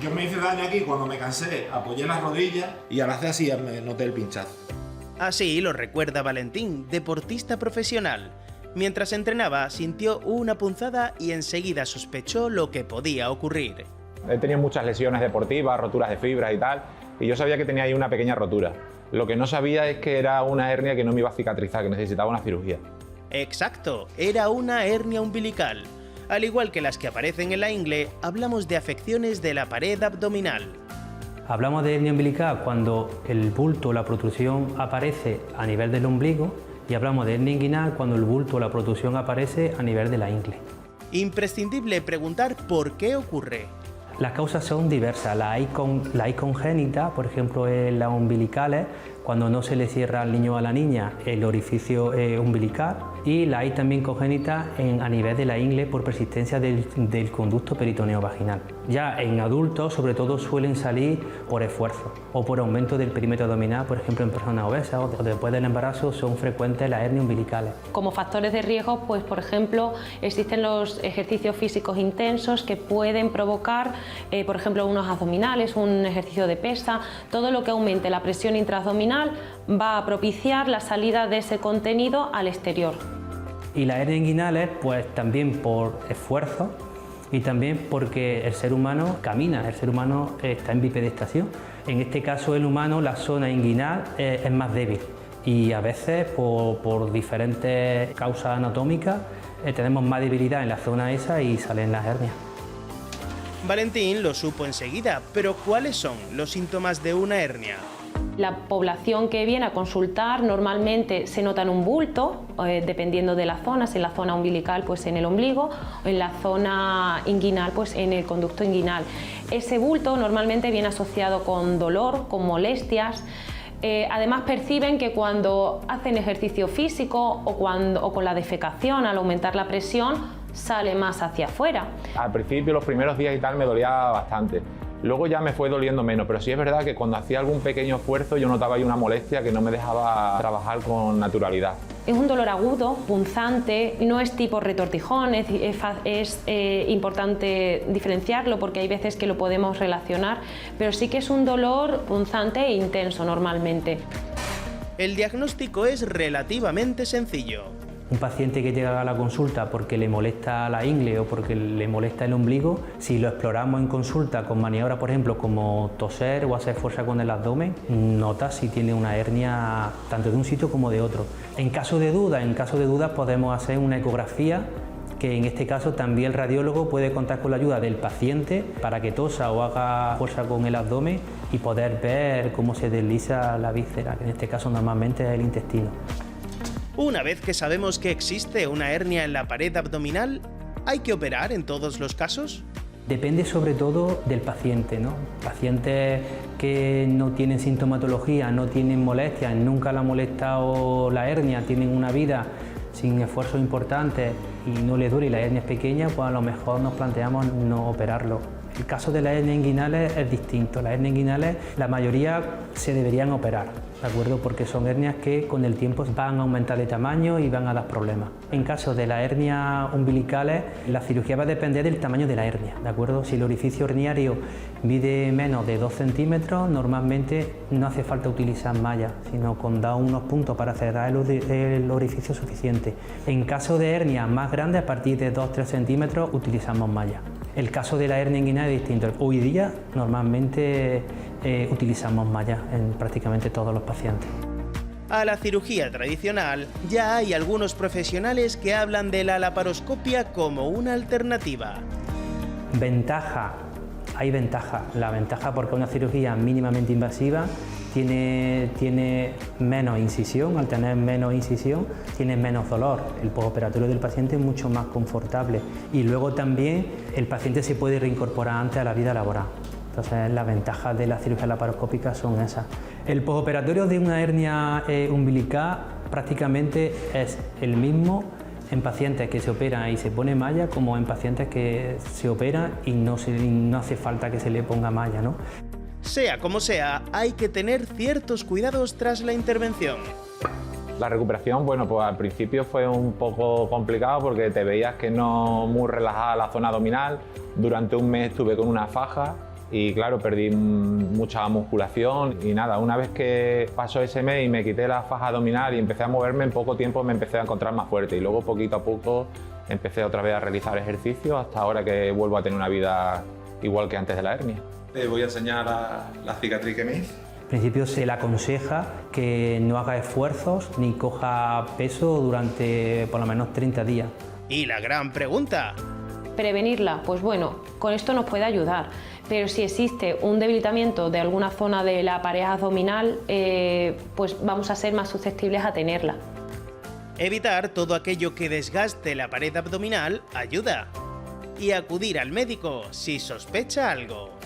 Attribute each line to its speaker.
Speaker 1: Yo me hice daño aquí cuando me cansé, apoyé las rodillas y al hacer así me noté el pinchazo.
Speaker 2: Así lo recuerda Valentín, deportista profesional. Mientras entrenaba, sintió una punzada y enseguida sospechó lo que podía ocurrir.
Speaker 3: He tenido muchas lesiones deportivas, roturas de fibras y tal, y yo sabía que tenía ahí una pequeña rotura. Lo que no sabía es que era una hernia que no me iba a cicatrizar, que necesitaba una cirugía.
Speaker 2: Exacto, era una hernia umbilical. Al igual que las que aparecen en la ingle, hablamos de afecciones de la pared abdominal.
Speaker 4: Hablamos de hernia umbilical cuando el bulto o la protrusión aparece a nivel del ombligo, y hablamos de hernia inguinal cuando el bulto o la protrusión aparece a nivel de la ingle.
Speaker 2: Imprescindible preguntar por qué ocurre.
Speaker 4: Las causas son diversas. La hay congénita, por ejemplo, en las umbilicales, cuando no se le cierra al niño o a la niña el orificio umbilical, y la hay también congénita a nivel de la ingle por persistencia del conducto peritoneo vaginal. Ya en adultos, sobre todo, suelen salir por esfuerzo o por aumento del perímetro abdominal, por ejemplo, en personas obesas o después del embarazo son frecuentes las hernias umbilicales.
Speaker 5: Como factores de riesgo, pues por ejemplo, existen los ejercicios físicos intensos que pueden provocar, por ejemplo, unos abdominales, un ejercicio de pesa. Todo lo que aumente la presión intraabdominal va a propiciar la salida de ese contenido al exterior.
Speaker 4: Y las hernias inguinales, pues también por esfuerzo y también porque el ser humano camina, el ser humano está en bipedestación. En este caso, el humano, la zona inguinal es más débil y a veces por diferentes causas anatómicas tenemos más debilidad en la zona esa y salen las hernias.
Speaker 2: Valentín lo supo enseguida, pero ¿cuáles son los síntomas de una hernia?
Speaker 5: La población que viene a consultar normalmente se nota en un bulto, dependiendo de la zona, si en la zona umbilical pues en el ombligo, o en la zona inguinal pues en el conducto inguinal. Ese bulto normalmente viene asociado con dolor, con molestias. Además perciben que cuando hacen ejercicio físico o con la defecación, al aumentar la presión, sale más hacia afuera.
Speaker 3: Al principio, los primeros días y tal, me dolía bastante. Luego ya me fue doliendo menos, pero sí es verdad que cuando hacía algún pequeño esfuerzo yo notaba ahí una molestia que no me dejaba trabajar con naturalidad.
Speaker 5: Es un dolor agudo, punzante, no es tipo retortijón, es importante diferenciarlo porque hay veces que lo podemos relacionar, pero sí que es un dolor punzante e intenso normalmente.
Speaker 2: El diagnóstico es relativamente sencillo.
Speaker 4: Un paciente que llega a la consulta porque le molesta la ingle o porque le molesta el ombligo, si lo exploramos en consulta con maniobras, por ejemplo, como toser o hacer fuerza con el abdomen, nota si tiene una hernia tanto de un sitio como de otro. En caso de duda podemos hacer una ecografía, que en este caso también el radiólogo puede contar con la ayuda del paciente para que tosa o haga fuerza con el abdomen y poder ver cómo se desliza la víscera, que en este caso normalmente es el intestino.
Speaker 2: Una vez que sabemos que existe una hernia en la pared abdominal, ¿hay que operar en todos los casos?
Speaker 4: Depende sobre todo del paciente, ¿no? Pacientes que no tienen sintomatología, no tienen molestias, nunca le ha molestado la hernia, tienen una vida sin esfuerzos importantes y no le duele y la hernia es pequeña, pues a lo mejor nos planteamos no operarlo. El caso de las hernias inguinales es distinto. Las hernias inguinales, la mayoría se deberían operar, ¿de acuerdo? Porque son hernias que con el tiempo van a aumentar de tamaño y van a dar problemas. En caso de las hernias umbilicales, la cirugía va a depender del tamaño de la hernia, ¿de acuerdo? Si el orificio herniario mide menos de 2 centímetros, normalmente no hace falta utilizar malla, sino con dar unos puntos para cerrar el orificio suficiente. En caso de hernias más grandes, a partir de 2-3 centímetros, utilizamos malla. El caso de la hernia inguinal es distinto. Hoy día normalmente utilizamos malla en prácticamente todos los pacientes.
Speaker 2: A la cirugía tradicional ya hay algunos profesionales que hablan de la laparoscopia como una alternativa.
Speaker 4: Ventaja, hay ventaja. La ventaja porque una cirugía mínimamente invasiva tiene menos incisión, al tener menos incisión tiene menos dolor, el postoperatorio del paciente es mucho más confortable y luego también el paciente se puede reincorporar antes a la vida laboral. Entonces las ventajas de la cirugía laparoscópica son esas. El postoperatorio de una hernia umbilical prácticamente es el mismo en pacientes que se operan y se pone malla como en pacientes que se operan y no hace falta que se le ponga malla, ¿no?
Speaker 2: Sea como sea, hay que tener ciertos cuidados tras la intervención.
Speaker 3: La recuperación, bueno, pues al principio fue un poco complicado porque te veías que no muy relajada la zona abdominal. Durante un mes estuve con una faja y claro, perdí mucha musculación y nada, una vez que pasó ese mes y me quité la faja abdominal y empecé a moverme, en poco tiempo me empecé a encontrar más fuerte y luego poquito a poco empecé otra vez a realizar ejercicio hasta ahora que vuelvo a tener una vida igual que antes de la hernia.
Speaker 6: Te voy a enseñar la cicatriz que me hice.
Speaker 4: En principio se le aconseja que no haga esfuerzos ni coja peso durante por lo menos 30 días.
Speaker 2: Y la gran pregunta:
Speaker 5: ¿prevenirla? Pues bueno, con esto nos puede ayudar, pero si existe un debilitamiento de alguna zona de la pared abdominal, pues vamos a ser más susceptibles a tenerla.
Speaker 2: Evitar todo aquello que desgaste la pared abdominal ayuda. Y acudir al médico si sospecha algo.